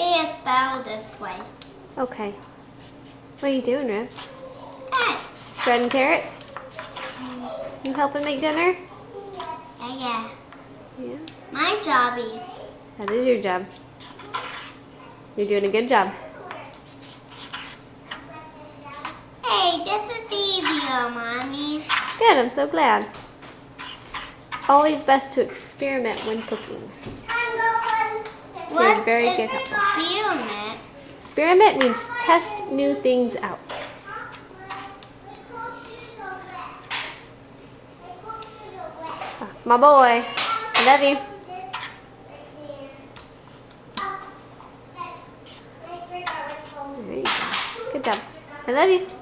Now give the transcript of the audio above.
a spell this way. Okay. What are you doing, Riv? Good. Shredding carrots? You helping make dinner? Yeah. Yeah. My jobby. That is your job. You're doing a good job. Hey, this is easier, Mommy. Good, I'm so glad. Always best to experiment when cooking. What's very good helper. experiment? Experiment means test new things out. That's my boy. I love you. There you go. Good job. I love you.